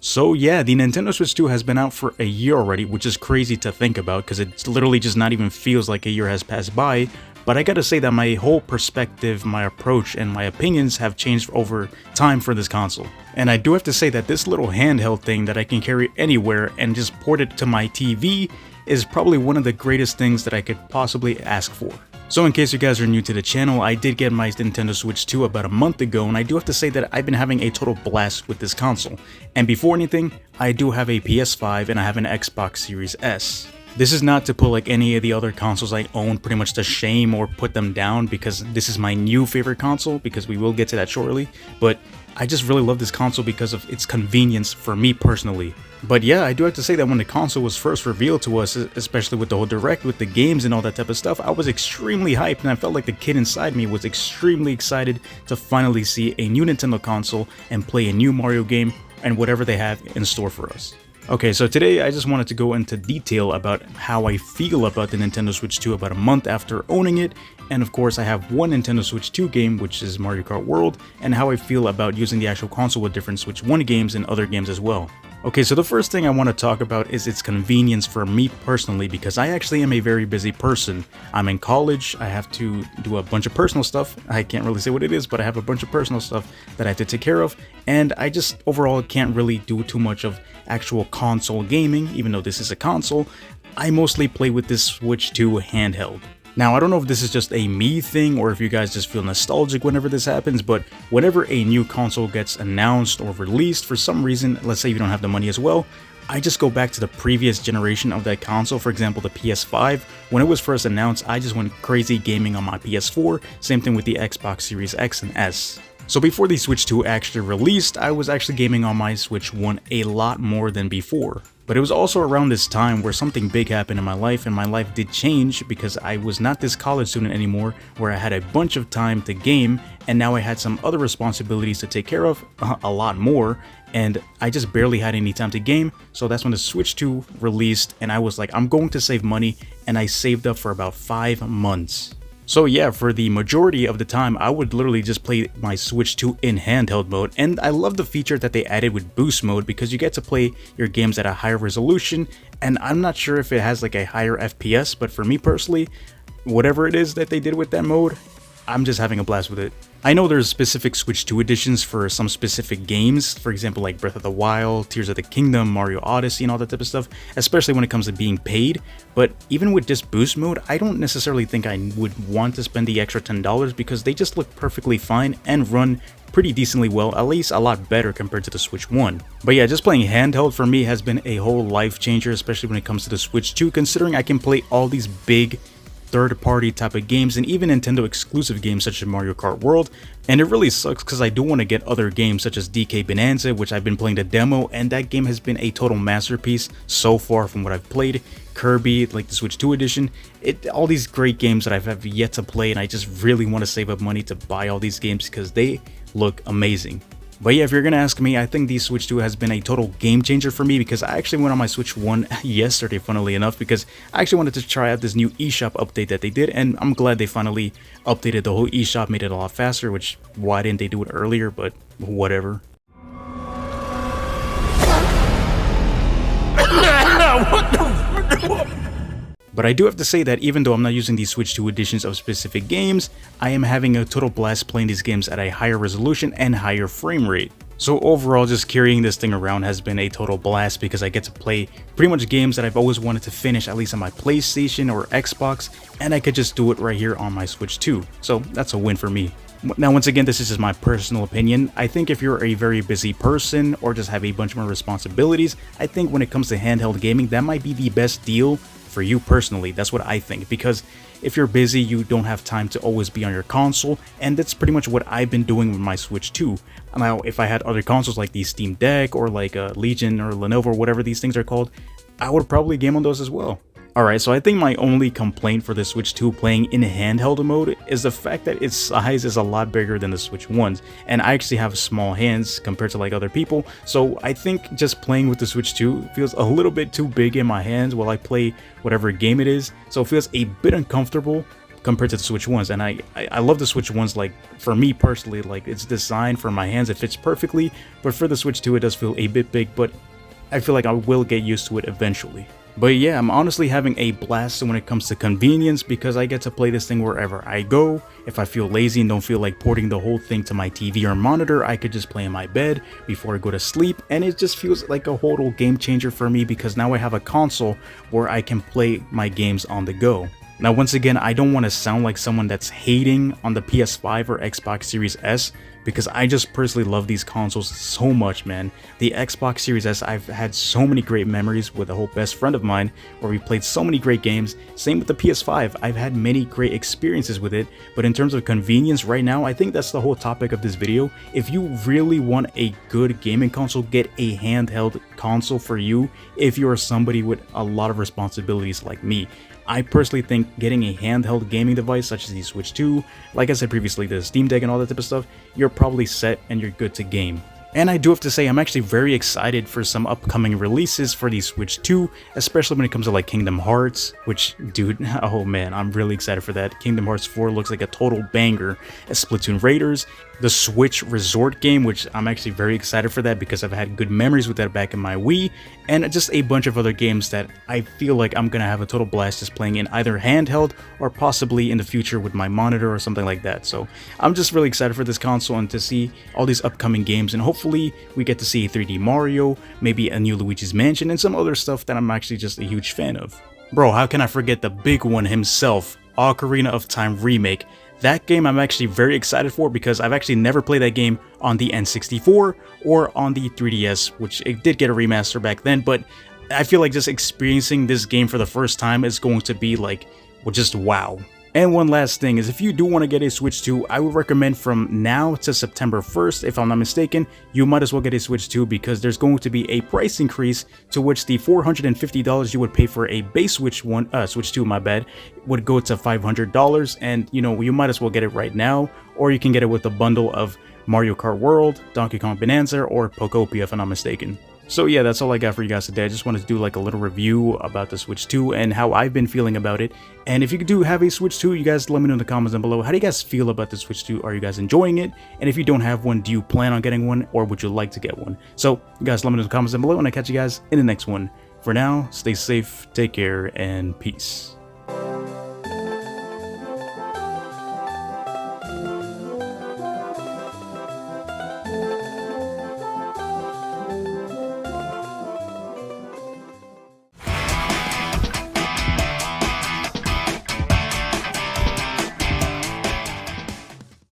So yeah, the Nintendo Switch 2 has been out for a year already, which is crazy to think about because it literally just not even feels like a year has passed by. But I gotta say that my whole perspective, my approach, and my opinions have changed over time for this console. And I do have to say that this little handheld thing that I can carry anywhere and just port it to my TV is probably one of the greatest things that I could possibly ask for. So in case you guys are new to the channel, I did get my Nintendo Switch 2 about a month ago, and I do have to say that I've been having a total blast with this console. And before anything, I do have a PS5 and I have an Xbox Series S. This is not to put like any of the other consoles I own pretty much to shame or put them down, because this is my new favorite console, because we will get to that shortly, but I just really love this console because of its convenience for me personally. But yeah, I do have to say that when the console was first revealed to us, especially with the whole direct, with the games and all that type of stuff, I was extremely hyped, and I felt like the kid inside me was extremely excited to finally see a new Nintendo console and play a new Mario game and whatever they have in store for us. Okay, so today I just wanted to go into detail about how I feel about the Nintendo Switch 2 about a month after owning it, and of course I have one Nintendo Switch 2 game, which is Mario Kart World, and how I feel about using the actual console with different Switch 1 games and other games as well. Okay, so the first thing I want to talk about is its convenience for me personally, because I actually am a very busy person. I'm in college, I have to do a bunch of personal stuff. I can't really say what it is, but I have a bunch of personal stuff that I have to take care of, and I just overall can't really do too much of actual console gaming, even though this is a console. I mostly play with this Switch 2 handheld. Now, I don't know if this is just a me thing or if you guys just feel nostalgic whenever this happens, but whenever a new console gets announced or released for some reason, let's say you don't have the money as well, I just go back to the previous generation of that console. For example, the PS5. When it was first announced, I just went crazy gaming on my PS4. Same thing with the Xbox Series X and S. So before the Switch 2 actually released, I was actually gaming on my Switch 1 a lot more than before. But it was also around this time where something big happened in my life, and my life did change because I was not this college student anymore where I had a bunch of time to game, and now I had some other responsibilities to take care of, a lot more, and I just barely had any time to game. So that's when the Switch 2 released, and I was like, I'm going to save money, and I saved up for about 5 months. So yeah, for the majority of the time, I would literally just play my Switch 2 in handheld mode, and I love the feature that they added with boost mode because you get to play your games at a higher resolution, and I'm not sure if it has like a higher FPS, but for me personally, whatever it is that they did with that mode, I'm just having a blast with it. I know there's specific Switch 2 editions for some specific games, for example like Breath of the Wild, Tears of the Kingdom, Mario Odyssey, and all that type of stuff, especially when it comes to being paid, but even with this boost mode, I don't necessarily think I would want to spend the extra $10 because they just look perfectly fine and run pretty decently well, at least a lot better compared to the Switch 1. But yeah, just playing handheld for me has been a whole life changer, especially when it comes to the Switch 2, considering I can play all these big third-party type of games and even Nintendo exclusive games such as Mario Kart World. And it really sucks because I do want to get other games such as DK Bonanza, which I've been playing the demo, and that game has been a total masterpiece so far from what I've played. Kirby, like the Switch 2 edition, all these great games that I've yet to play, and I just really want to save up money to buy all these games because they look amazing. But yeah, if you're gonna ask me, I think the Switch 2 has been a total game changer for me because I actually went on my Switch 1 yesterday, funnily enough, because I actually wanted to try out this new eShop update that they did, and I'm glad they finally updated the whole eShop, made it a lot faster, which, why didn't they do it earlier, but whatever. What the? But I do have to say that even though I'm not using these Switch 2 editions of specific games, I am having a total blast playing these games at a higher resolution and higher frame rate. So overall, just carrying this thing around has been a total blast because I get to play pretty much games that I've always wanted to finish, at least on my PlayStation or Xbox, and I could just do it right here on my Switch 2. So that's a win for me. Now, once again, this is just my personal opinion. I think if you're a very busy person or just have a bunch more responsibilities, I think when it comes to handheld gaming, that might be the best deal for you personally. That's what I think, because if you're busy, you don't have time to always be on your console, and that's pretty much what I've been doing with my Switch 2. Now, if I had other consoles like the Steam Deck or like Legion or Lenovo or whatever these things are called, I would probably game on those as well. Alright, so I think my only complaint for the Switch 2 playing in handheld mode is the fact that its size is a lot bigger than the Switch 1's, and I actually have small hands compared to like other people, so I think just playing with the Switch 2 feels a little bit too big in my hands while I play whatever game it is, so it feels a bit uncomfortable compared to the Switch ones. And I love the Switch ones. Like, for me personally, like, it's designed for my hands, it fits perfectly, but for the Switch 2 it does feel a bit big, but I feel like I will get used to it eventually. But yeah, I'm honestly having a blast when it comes to convenience, because I get to play this thing wherever I go. If I feel lazy and don't feel like porting the whole thing to my TV or monitor, I could just play in my bed before I go to sleep, and it just feels like a total game changer for me, because now I have a console where I can play my games on the go. Now, once again, I don't want to sound like someone that's hating on the PS5 or Xbox Series S, because I just personally love these consoles so much, man. The Xbox Series S, I've had so many great memories with a whole best friend of mine where we played so many great games. Same with the PS5, I've had many great experiences with it, but in terms of convenience right now, I think that's the whole topic of this video. If you really want a good gaming console, get a handheld console for you if you are somebody with a lot of responsibilities like me. I personally think getting a handheld gaming device such as the Switch 2, like I said previously, the Steam Deck and all that type of stuff, you're probably set and you're good to game. And I do have to say, I'm actually very excited for some upcoming releases for the Switch 2, especially when it comes to like Kingdom Hearts, which, dude, oh man, I'm really excited for that. Kingdom Hearts 4 looks like a total banger. Splatoon Raiders, the Switch Resort game, which I'm actually very excited for that because I've had good memories with that back in my Wii, and just a bunch of other games that I feel like I'm gonna have a total blast just playing in either handheld or possibly in the future with my monitor or something like that. So I'm just really excited for this console and to see all these upcoming games, and hopefully we get to see a 3D Mario, maybe a new Luigi's Mansion, and some other stuff that I'm actually just a huge fan of. Bro, how can I forget the big one himself, Ocarina of Time Remake. That game I'm actually very excited for because I've actually never played that game on the N64 or on the 3DS, which it did get a remaster back then, but I feel like just experiencing this game for the first time is going to be like, well, just wow. And one last thing is, if you do want to get a Switch 2, I would recommend from now to September 1st, if I'm not mistaken, you might as well get a Switch 2 because there's going to be a price increase to which the $450 you would pay for a base Switch 2, my bad, would go to $500, and you know, you might as well get it right now, or you can get it with a bundle of Mario Kart World, Donkey Kong Bonanza, or Pokopia if I'm not mistaken. So yeah, that's all I got for you guys today. I just wanted to do like a little review about the Switch 2 and how I've been feeling about it. And if you do have a Switch 2, you guys let me know in the comments down below. How do you guys feel about the Switch 2? Are you guys enjoying it? And if you don't have one, do you plan on getting one, or would you like to get one? So you guys let me know in the comments down below, and I'll catch you guys in the next one. For now, stay safe, take care, and peace.